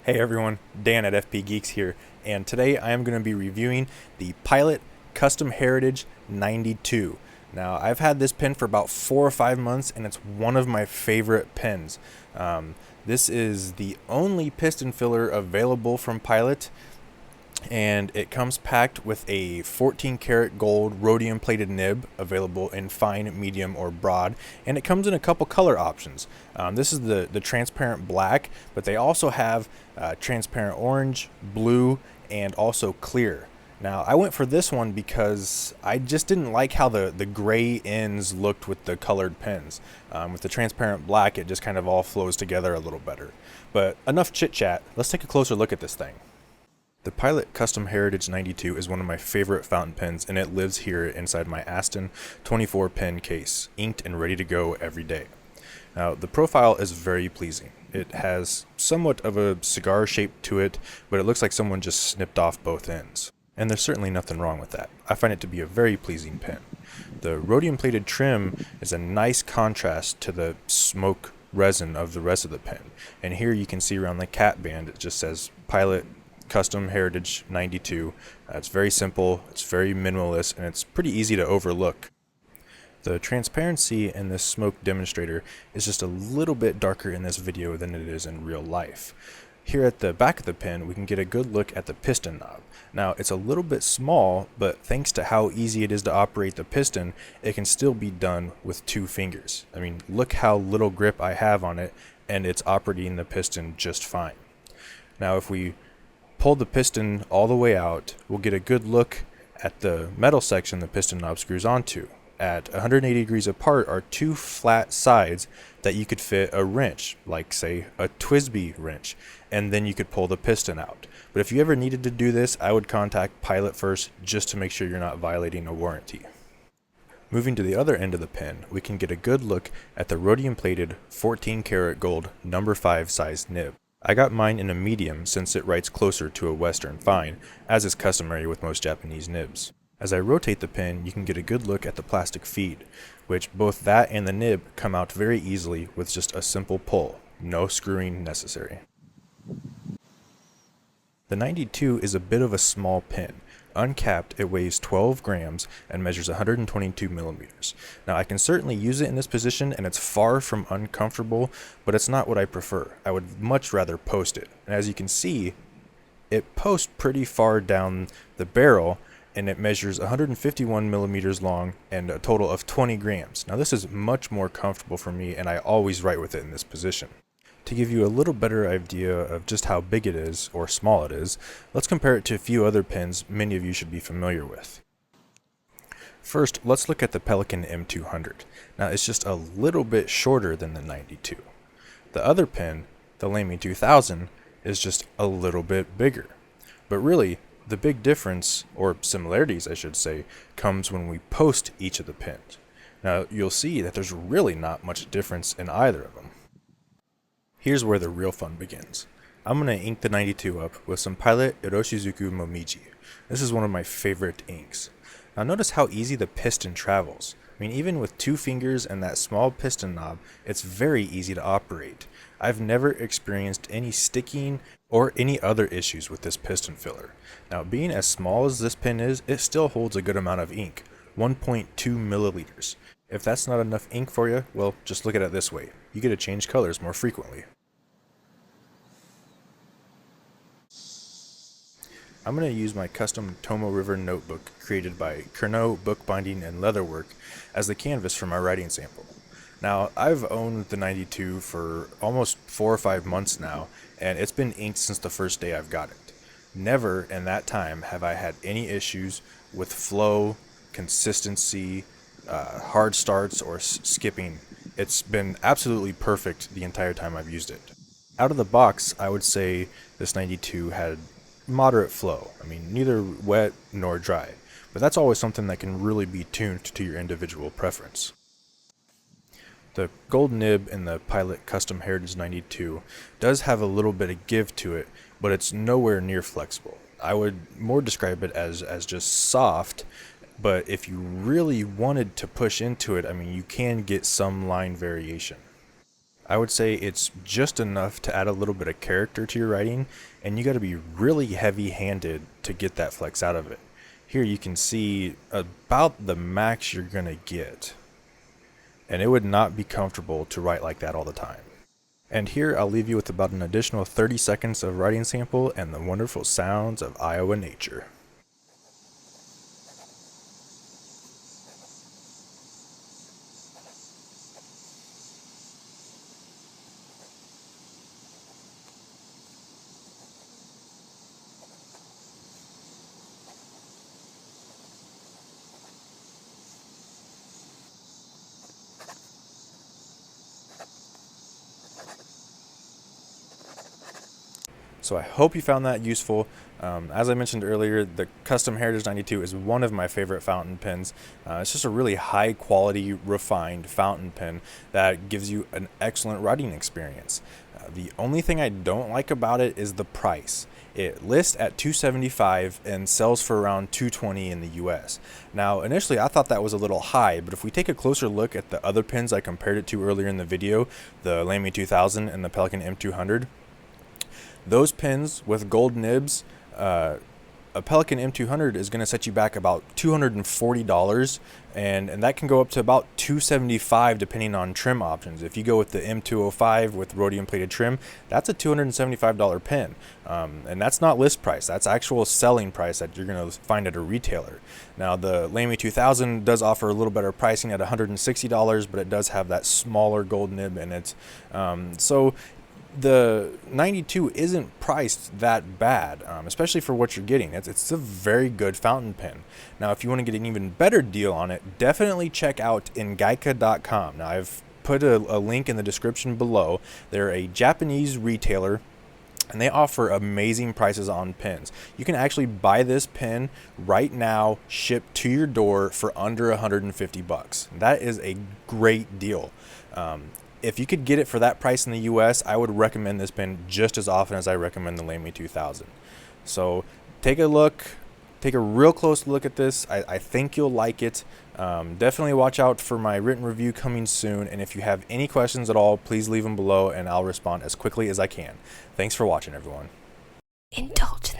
Hey everyone, Dan at FP Geeks here, and today I am going to be reviewing the Pilot Custom Heritage 92. Now, I've had this pen for about 4 or 5 months, and it's one of my favorite pens. This is the only piston filler available from Pilot, and it comes packed with a 14 karat gold rhodium plated nib available in fine, medium, or broad, and it comes in a couple color options. This is the transparent black, but they also have transparent orange, blue, and also clear. Now, I went for this one because I just didn't like how the gray ends looked with the colored pens. With the transparent black, it just kind of all flows together a little better. But enough chit chat, let's take a closer look at this thing. The Pilot Custom Heritage 92 is one of my favorite fountain pens, and it lives here inside my Aston 24 pen case, inked and ready to go every day. Now, the profile is very pleasing. It has somewhat of a cigar shape to it, but it looks like someone just snipped off both ends. And there's certainly nothing wrong with that. I find it to be a very pleasing pen. The rhodium plated trim is a nice contrast to the smoke resin of the rest of the pen. And here you can see around the cap band, it just says Pilot Custom Heritage 92. It's very simple, it's very minimalist, and it's pretty easy to overlook. The transparency in this smoke demonstrator is just a little bit darker in this video than it is in real life. Here at the back of the pen, we can get a good look at the piston knob. Now, it's a little bit small, but thanks to how easy it is to operate the piston, it can still be done with 2 fingers. I mean, look how little grip I have on it, and it's operating the piston just fine. Now, if we pull the piston all the way out, we'll get a good look at the metal section the piston knob screws onto. At 180 degrees apart are 2 flat sides that you could fit a wrench, like say a Twisby wrench, and then you could pull the piston out. But if you ever needed to do this, I would contact Pilot first just to make sure you're not violating a warranty. Moving to the other end of the pen, we can get a good look at the rhodium plated 14 karat gold number 5 size nib. I got mine in a medium since it writes closer to a Western fine, as is customary with most Japanese nibs. As I rotate the pen, you can get a good look at the plastic feed, which both that and the nib come out very easily with just a simple pull, no screwing necessary. The 92 is a bit of a small pen. Uncapped, it weighs 12 grams and measures 122 millimeters. Now, I can certainly use it in this position, and it's far from uncomfortable, but it's not what I prefer. I would much rather post it. And as you can see, it posts pretty far down the barrel, and it measures 151 millimeters long and a total of 20 grams. Now, this is much more comfortable for me, and I always write with it in this position. To give you a little better idea of just how big it is, or small it is, let's compare it to a few other pens many of you should be familiar with. First, let's look at the Pelican M200. Now, it's just a little bit shorter than the 92. The other pen, the Lamy 2000, is just a little bit bigger. But really, the big difference, or similarities I should say, comes when we post each of the pens. Now, you'll see that there's really not much difference in either of them. Here's where the real fun begins. I'm going to ink the 92 up with some Pilot Iroshizuku Momiji. This is one of my favorite inks. Now notice how easy the piston travels. I mean, even with 2 fingers and that small piston knob, it's very easy to operate. I've never experienced any sticking or any other issues with this piston filler. Now, being as small as this pen is, it still holds a good amount of ink, 1.2 milliliters. If that's not enough ink for you, well, just look at it this way. You get to change colors more frequently. I'm going to use my custom Tomoe River notebook created by Curnow, Bookbinding, and Leatherwork as the canvas for my writing sample. Now, I've owned the 92 for almost 4 or 5 months now, and it's been inked since the first day I've got it. Never in that time have I had any issues with flow, consistency, hard starts, or skipping. It's been absolutely perfect the entire time I've used it. Out of the box, I would say this 92 had moderate flow. I mean, neither wet nor dry, but that's always something that can really be tuned to your individual preference. The gold nib in the Pilot Custom Heritage 92 does have a little bit of give to it, but it's nowhere near flexible. I would more describe it as just soft, but if you really wanted to push into it, I mean, you can get some line variation. I would say it's just enough to add a little bit of character to your writing, and you got to be really heavy-handed to get that flex out of it. Here you can see about the max you're going to get, and it would not be comfortable to write like that all the time. And here I'll leave you with about an additional 30 seconds of writing sample and the wonderful sounds of Iowa nature. So I hope you found that useful. As I mentioned earlier, the Custom Heritage 92 is one of my favorite fountain pens. It's just a really high quality, refined fountain pen that gives you an excellent writing experience. The only thing I don't like about it is the price. It lists at $275 and sells for around $220 in the US. Now, initially I thought that was a little high, but if we take a closer look at the other pens I compared it to earlier in the video, the Lamy 2000 and the Pelican M200, those pens with gold nibs, a Pelican M200 is going to set you back about $240, and that can go up to about $275 depending on trim options. If you go with the M205 with rhodium plated trim, that's a $275 pen, and that's not list price. That's actual selling price that you're going to find at a retailer. Now the Lamy 2000 does offer a little better pricing at $160, but it does have that smaller gold nib in it. So the 92 isn't priced that bad, especially for what you're getting. It's a very good fountain pen. Now, if you want to get an even better deal on it, definitely check out Ingaika.com. Now, I've put a link in the description below. They're a Japanese retailer, and they offer amazing prices on pens. You can actually buy this pen right now, shipped to your door for under $150. That is a great deal. If you could get it for that price in the US, I would recommend this pen just as often as I recommend the Lamy 2000. So take a look, take a real close look at this. I think you'll like it. Definitely watch out for my written review coming soon. And if you have any questions at all, please leave them below and I'll respond as quickly as I can. Thanks for watching, everyone. Indulge